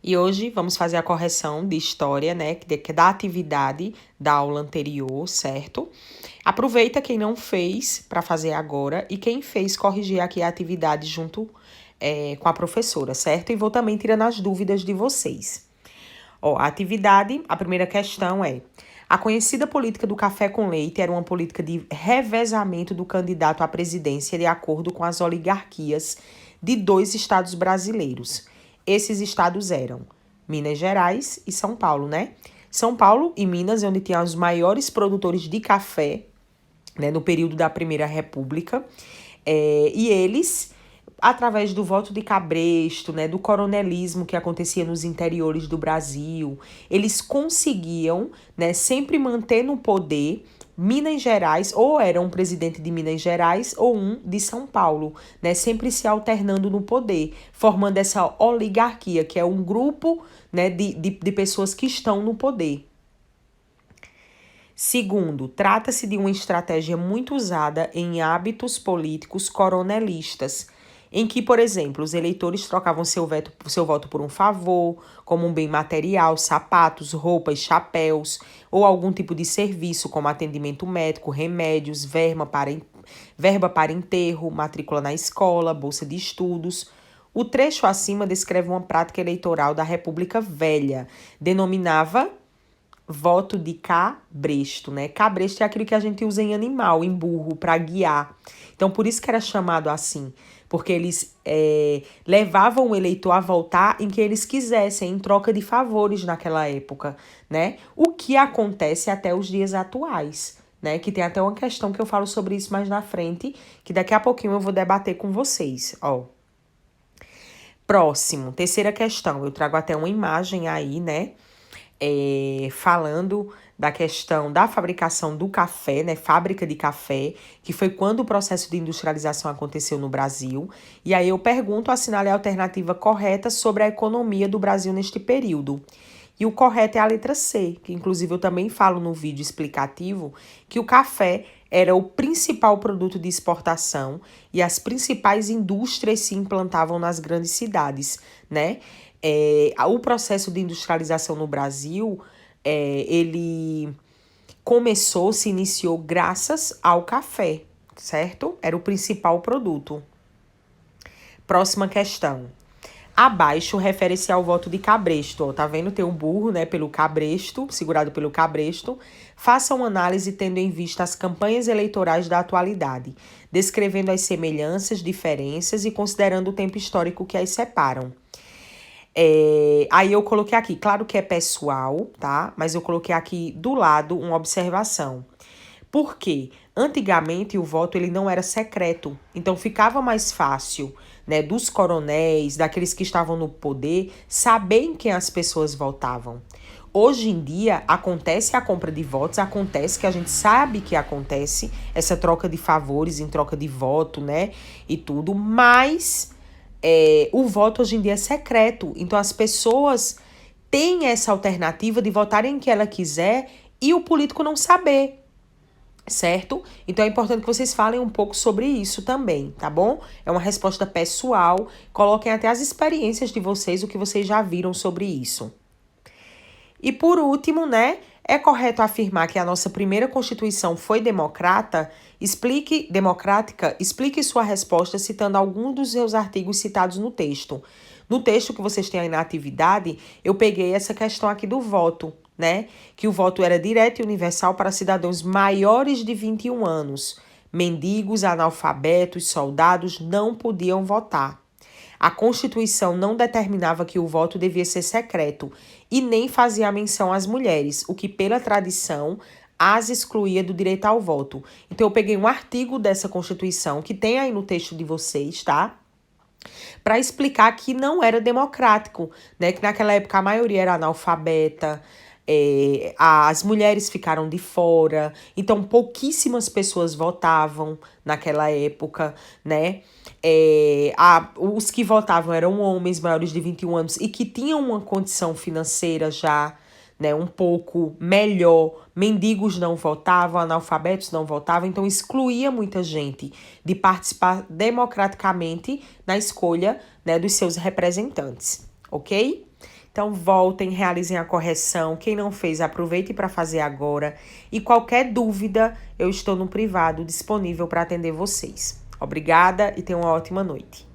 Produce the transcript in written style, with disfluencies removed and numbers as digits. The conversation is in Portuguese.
E hoje vamos fazer a correção de história, né, que é da atividade da aula anterior, certo? Aproveita quem não fez para fazer agora e quem fez corrigir aqui a atividade junto com a professora, certo? E vou também tirando as dúvidas de vocês. Ó, a atividade, a primeira questão é: a conhecida política do café com leite era uma política de revezamento do candidato à presidência de acordo com as oligarquias de 2 estados brasileiros. Esses estados eram Minas Gerais e São Paulo, né? São Paulo e Minas é onde tinham os maiores produtores de café, né, no período da Primeira República, e eles, através do voto de cabresto, né, do coronelismo que acontecia nos interiores do Brasil, eles conseguiam, né, sempre manter no poder Minas Gerais, ou era um presidente de Minas Gerais ou um de São Paulo, né, sempre se alternando no poder, formando essa oligarquia, que é um grupo, né, de pessoas que estão no poder. Segundo, trata-se de uma estratégia muito usada em hábitos políticos coronelistas, em que, por exemplo, os eleitores trocavam seu voto por um favor, como um bem material, sapatos, roupas, chapéus, ou algum tipo de serviço, como atendimento médico, remédios, verba para enterro, matrícula na escola, bolsa de estudos. O trecho acima descreve uma prática eleitoral da República Velha, denominava voto de cabresto, né? Cabresto é aquilo que a gente usa em animal, em burro, para guiar. Então, por isso que era chamado assim, porque eles levavam o eleitor a votar em que eles quisessem, em troca de favores naquela época, né? O que acontece até os dias atuais, né? Que tem até uma questão que eu falo sobre isso mais na frente, que daqui a pouquinho eu vou debater com vocês, ó. Próximo, terceira questão, eu trago até uma imagem aí, né? Falando da questão da fabricação do café, né, fábrica de café, que foi quando o processo de industrialização aconteceu no Brasil. E aí eu pergunto, assinale a alternativa correta sobre a economia do Brasil neste período. E o correto é a letra C, que inclusive eu também falo no vídeo explicativo, que o café era o principal produto de exportação e as principais indústrias se implantavam nas grandes cidades, né? O processo de industrialização no Brasil, ele se iniciou graças ao café, certo? Era o principal produto. Próxima questão. Abaixo refere-se ao voto de cabresto. Ó, tá vendo? Tem um burro, né, pelo cabresto, segurado pelo cabresto. Faça uma análise tendo em vista as campanhas eleitorais da atualidade, descrevendo as semelhanças, diferenças e considerando o tempo histórico que as separam. Aí eu coloquei aqui, claro que é pessoal, tá? Mas eu coloquei aqui do lado uma observação. Por quê? Antigamente o voto ele não era secreto, então ficava mais fácil, né, dos coronéis, daqueles que estavam no poder, saber em quem as pessoas votavam. Hoje em dia acontece a compra de votos, acontece que a gente sabe que acontece essa troca de favores em troca de voto, né, e tudo, mas o voto hoje em dia é secreto, então as pessoas têm essa alternativa de votar em quem ela quiser e o político não saber. Certo? Então é importante que vocês falem um pouco sobre isso também, tá bom? É uma resposta pessoal, coloquem até as experiências de vocês, o que vocês já viram sobre isso. E por último, né, é correto afirmar que a nossa primeira Constituição foi democrática? Explique sua resposta citando algum dos seus artigos citados no texto. No texto que vocês têm aí na atividade, eu peguei essa questão aqui do voto, né? Que o voto era direto e universal para cidadãos maiores de 21 anos. Mendigos, analfabetos, soldados não podiam votar. A Constituição não determinava que o voto devia ser secreto e nem fazia menção às mulheres, o que, pela tradição, as excluía do direito ao voto. Então, eu peguei um artigo dessa Constituição, que tem aí no texto de vocês, tá? Para explicar que não era democrático, né? Que naquela época a maioria era analfabeta, as mulheres ficaram de fora, então pouquíssimas pessoas votavam naquela época, né? Os que votavam eram homens maiores de 21 anos e que tinham uma condição financeira já, né, um pouco melhor. Mendigos não votavam, analfabetos não votavam, então excluía muita gente de participar democraticamente na escolha, né, dos seus representantes, ok? Então, voltem, realizem a correção. Quem não fez, aproveite para fazer agora. E qualquer dúvida, eu estou no privado disponível para atender vocês. Obrigada e tenham uma ótima noite.